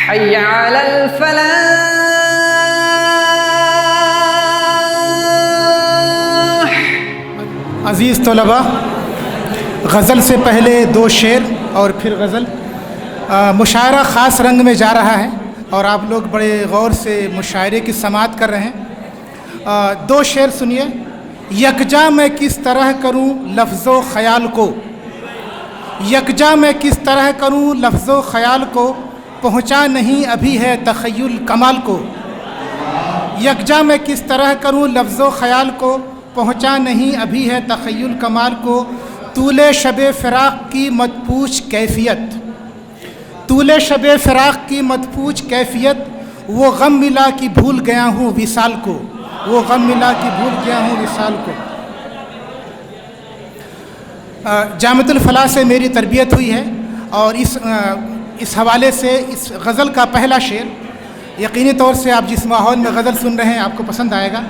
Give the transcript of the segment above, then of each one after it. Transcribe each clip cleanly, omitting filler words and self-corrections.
حي على الفلاح. عزیز طلباء، غزل سے پہلے دو شعر اور پھر غزل. مشاعرہ خاص رنگ میں جا رہا ہے اور آپ لوگ بڑے غور سے مشاعرے کی سماعت کر رہے ہیں. دو شعر سنیے. یکجا میں کس طرح کروں لفظ و خیال کو، یکجا میں کس طرح کروں لفظ و خیال کو، پہنچا نہیں ابھی ہے تخیل کمال کو. یکجا میں کس طرح کروں لفظ و خیال کو، پہنچا نہیں ابھی ہے تخیل کمال کو. طول شب فراق کی مت پوچھ کیفیت، طول شب فراق کی مت پوچھ کیفیت، وہ غم ملا کہ بھول گیا ہوں وصال کو، وہ غم ملا کہ بھول گیا ہوں وصال کو. جامعۃ الفلاح سے میری تربیت ہوئی ہے اور اس حوالے سے اس غزل کا پہلا شعر یقینی طور سے آپ جس ماحول میں غزل سن رہے ہیں آپ کو پسند آئے گا.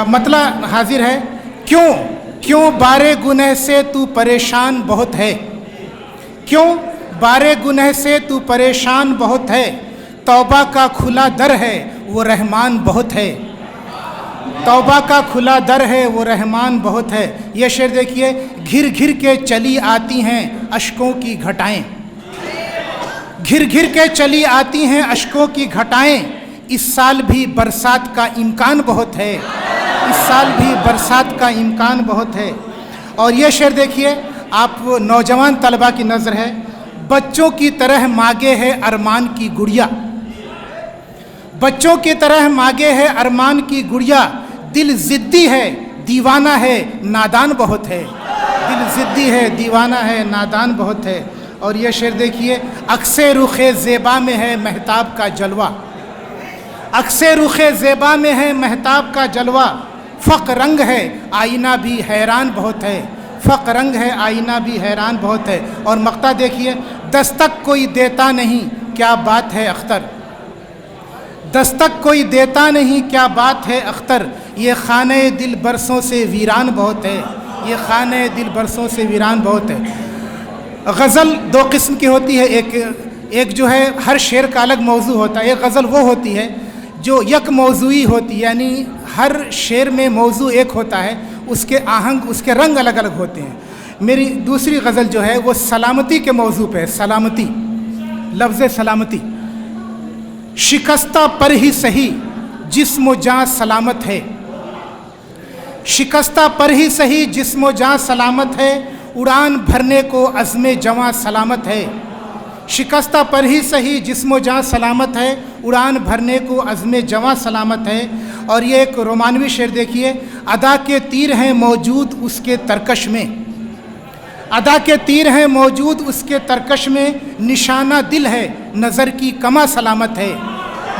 مطلع حاضر ہے. کیوں بارے گنہ سے تو پریشان بہت ہے، کیوں بارے گنہ سے تو پریشان بہت ہے، توبہ کا کھلا در ہے وہ رحمان بہت ہے، توبہ کا کھلا در ہے وہ رحمان بہت ہے. یہ شعر دیکھیے. گھر گھر کے چلی آتی ہیں اشکوں کی گھٹائیں، گھر گھر کے چلی آتی ہیں اشکوں کی گھٹائیں، اس سال بھی برسات کا امکان بہت ہے، اس سال بھی برسات کا امکان بہت ہے. اور یہ شعر دیکھیے. آپ وہ نوجوان طلباء کی نظر ہے. بچوں کی طرح مانگے ہے ارمان کی گڑیا، بچوں کی طرح مانگے ہے ارمان کی گڑیا، دل ضدی ہے دیوانہ ہے نادان بہت ہے، دل ضدی ہے دیوانہ ہے نادان بہت ہے. اور یہ شعر دیکھیے. عکس رخ زیبا میں ہے مہتاب کا جلوہ، عکس رخ زیبا میں ہے مہتاب کا جلوہ، فق رنگ ہے آئینہ بھی حیران بہت ہے، فق رنگ ہے آئینہ بھی حیران بہت ہے. اور مقطع دیکھیے. دستک کوئی دیتا نہیں کیا بات ہے اختر، دستک کوئی دیتا نہیں کیا بات ہے اختر، یہ خانہ دل برسوں سے ویران بہت ہے، یہ خانہ دل برسوں سے ویران بہت ہے. غزل دو قسم کی ہوتی ہے. ایک جو ہے ہر شعر کا الگ موضوع ہوتا ہے. ایک غزل وہ ہوتی ہے جو یک موضوعی ہوتی ہے، یعنی ہر شعر میں موضوع ایک ہوتا ہے، اس کے آہنگ اس کے رنگ الگ الگ ہوتے ہیں. میری دوسری غزل جو ہے وہ سلامتی کے موضوع پہ ہے. سلامتی، لفظ سلامتی. شکستہ پر ہی سہی جسم و جاں سلامت ہے، شکستہ پر ہی سہی جسم و جاں سلامت ہے، اڑان بھرنے کو عزم جواں سلامت ہے. شکستہ پر ہی سہی جسم و جاں سلامت ہے، اڑان بھرنے کو عزم جواں سلامت ہے. اور یہ ایک رومانوی شعر دیکھیے. ادا کے تیر ہیں موجود اس کے ترکش میں، ادا کے تیر ہیں موجود اس کے ترکش میں، نشانہ دل ہے نظر کی کماں سلامت ہے،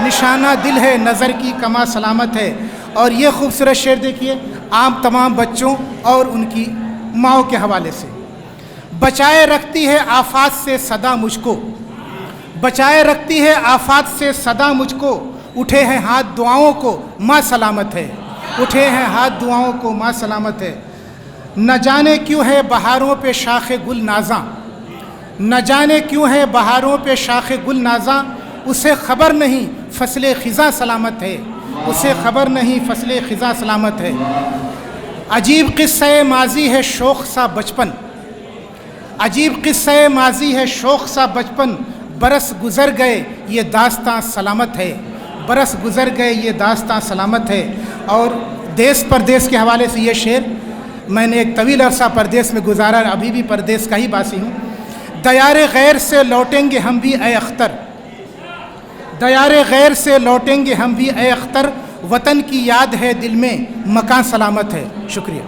نشانہ دل ہے نظر کی کماں سلامت ہے. اور یہ خوبصورت شعر دیکھیے. عام تمام بچوں اور ان کی ماؤں کے حوالے سے. بچائے رکھتی ہے آفات سے صدا مجھ کو، بچائے رکھتی ہے آفات سے صدا مجھ کو، اٹھے ہیں ہاتھ دعاؤں کو ماں سلامت ہے، اٹھے ہیں ہاتھ دعاؤں کو ماں سلامت ہے. نہ جانے کیوں ہے بہاروں پہ شاخ گل نازاں، نہ جانے کیوں ہے بہاروں پہ شاخ گل نازاں، اسے خبر نہیں فصل خزاں سلامت ہے، اسے خبر نہیں فصل خزاں سلامت ہے. عجیب قصہ ماضی ہے شوق سا بچپن، عجیب قصہ ماضی ہے شوق سا بچپن، برس گزر گئے یہ داستاں سلامت ہے، برس گزر گئے یہ داستاں سلامت ہے. اور دیس پردیس کے حوالے سے یہ شعر. میں نے ایک طویل عرصہ پردیس میں گزارا، ابھی بھی پردیس کا ہی باسی ہوں. دیار غیر سے لوٹیں گے ہم بھی اے اختر، دیار غیر سے لوٹیں گے ہم بھی اے اختر، وطن کی یاد ہے دل میں مکان سلامت ہے. شکریہ.